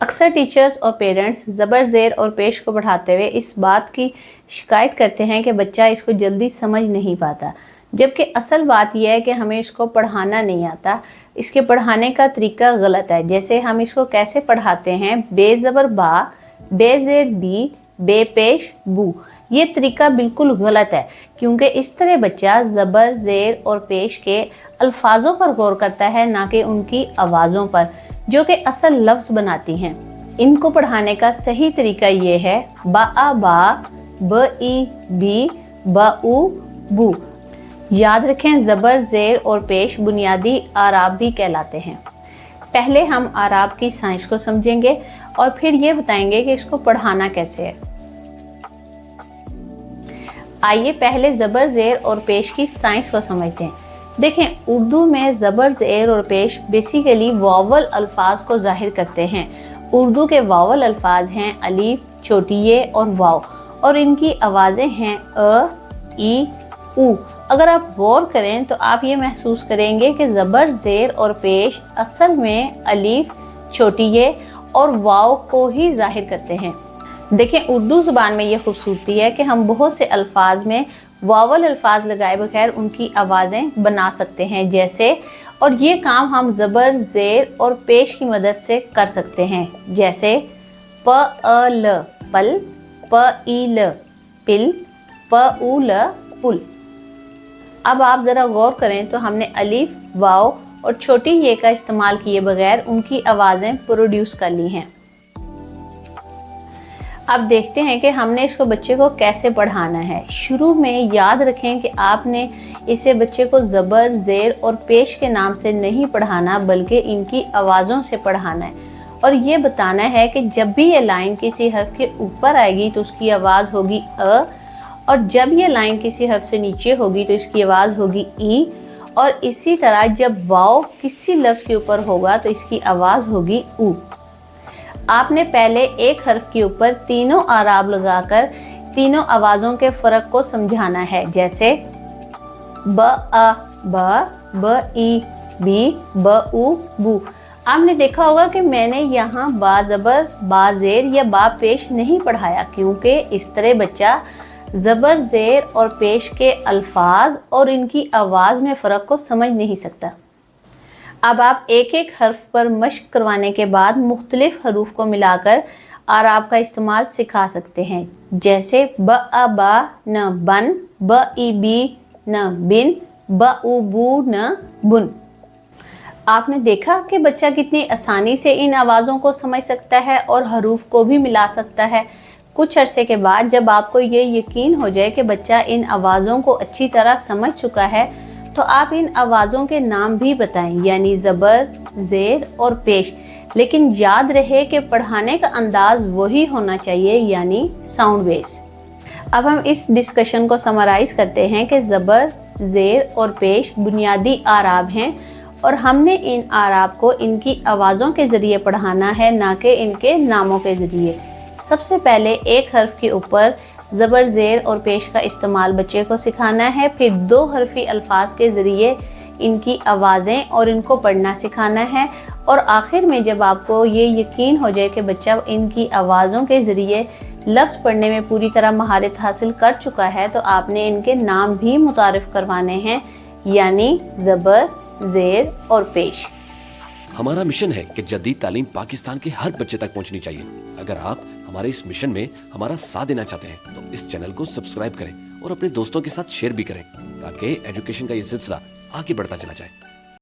अक्सर टीचर्स और पेरेंट्स ज़बर ज़ेर और पेश को पढ़ाते हुए इस बात की शिकायत करते हैं कि बच्चा इसको जल्दी समझ नहीं पाता, जबकि असल बात यह है कि हमें इसको पढ़ाना नहीं आता। इसके पढ़ाने का तरीका गलत है। जैसे हम इसको कैसे पढ़ाते हैं, बे ज़बर बा, बे ज़ेर बी, बे पेश बू। ये तरीका बिल्कुल गलत है, क्योंकि इस तरह बच्चा ज़बर ज़ेर और पेश के अल्फाजों पर गौर करता है, ना कि उनकी आवाज़ों पर, जो कि असल लफ्ज़ बनाती हैं। इनको पढ़ाने का सही तरीका ये है, बा आ बा, ब ई बी, ब उ बू। याद रखें, ज़बर ज़ेर और पेश बुनियादी आराब भी कहलाते हैं। पहले हम आराब की साइंस को समझेंगे और फिर ये बताएंगे कि इसको पढ़ाना कैसे है। आइए पहले ज़बर ज़ेर और पेश की साइंस को समझते हैं। देखें, उर्दू में ज़बर ज़ेर और पेश बेसिकली वावल अल्फाज को ज़ाहिर करते हैं। उर्दू के वावल अल्फाज हैं अलीफ, छोटी ये और वाव, और इनकी आवाज़ें हैं अ, ई, उ। अगर आप गौर करें तो आप ये महसूस करेंगे कि ज़बर ज़ेर और पेश असल में अलीफ, छोटी ये और वाव को ही ज़ाहिर करते हैं। देखें, उर्दू ज़ुबान में ये खूबसूरती है कि हम बहुत से अल्फाज में वावल अल्फाज लगाए बगैर उनकी आवाज़ें बना सकते हैं, जैसे, और ये काम हम ज़बर ज़ेर और पेश की मदद से कर सकते हैं। जैसे प अ ल पल, प ई ल पिल, प उ ल पुल। अब आप ज़रा गौर करें तो हमने अलीफ, वाव और छोटी ये का इस्तेमाल किए बगैर उनकी आवाज़ें प्रोड्यूस कर ली हैं। अब देखते हैं कि हमने इसको बच्चे को कैसे पढ़ाना है। शुरू में याद रखें कि आपने इसे बच्चे को ज़बर ज़ेर और पेश के नाम से नहीं पढ़ाना, बल्कि इनकी आवाज़ों से पढ़ाना है, और ये बताना है कि जब भी ये लाइन किसी हर्फ के ऊपर आएगी तो उसकी आवाज़ होगी अ, और जब ये लाइन किसी हर्फ से नीचे होगी तो इसकी आवाज़ होगी ई, और इसी तरह जब वाव किसी लफ्ज़ के ऊपर होगा तो इसकी आवाज़ होगी उ। आपने पहले एक हर्फ के ऊपर तीनों आराब लगाकर तीनों आवाज़ों के फ़र्क को समझाना है। जैसे ब आ ब ई बी, ब उ बू। आपने देखा होगा कि मैंने यहाँ बा ज़बर, बा ज़ेर या बा पेश नहीं पढ़ाया, क्योंकि इस तरह बच्चा ज़बर ज़ेर और पेश के अल्फाज और इनकी आवाज़ में फ़र्क को समझ नहीं सकता। अब आप एक एक हर्फ पर मश्क करवाने के बाद मुख्तलिफ हरूफ को मिलाकर आराब का इस्तेमाल सिखा सकते हैं। जैसे ब अ बा न बन, ब ई बी न बिन, ब उ बू न बुन। आपने देखा कि बच्चा कितनी आसानी से इन आवाज़ों को समझ सकता है और हरूफ को भी मिला सकता है। कुछ अरसे के बाद जब आपको ये यकीन हो जाए कि बच्चा इन आवाज़ों को अच्छी तरह समझ चुका है, तो आप इन आवाज़ों के नाम भी बताएं, यानी ज़बर, ज़ेर और पेश। लेकिन याद रहे कि पढ़ाने का अंदाज वही होना चाहिए, यानी साउंड बेस। अब हम इस डिस्कशन को समराइज़ करते हैं कि ज़बर, ज़ेर और पेश बुनियादी आराब हैं, और हमने इन आराब को इनकी आवाज़ों के ज़रिए पढ़ाना है, ना कि इनके नामों के ज़रिए। सबसे पहले एक हर्फ के ऊपर ज़बर ज़ेर और पेश का इस्तेमाल बच्चे को सिखाना है, फिर दो हरफी अल्फाज के ज़रिए इनकी आवाज़ें और इनको पढ़ना सिखाना है, और आखिर में जब आपको ये यकीन हो जाए कि बच्चा इनकी आवाज़ों के ज़रिए लफ्ज़ पढ़ने में पूरी तरह महारत हासिल कर चुका है, तो आपने इनके नाम भी मुतारिफ़ करवाने हैं, यानी ज़बर, ज़ेर और पेश। हमारा मिशन है कि जदीद तालीम पाकिस्तान के हर बच्चे तक पहुंचनी चाहिए। अगर आप हमारे इस मिशन में हमारा साथ देना चाहते हैं तो इस चैनल को सब्सक्राइब करें और अपने दोस्तों के साथ शेयर भी करें, ताकि एजुकेशन का ये सिलसिला आगे बढ़ता चला जाए।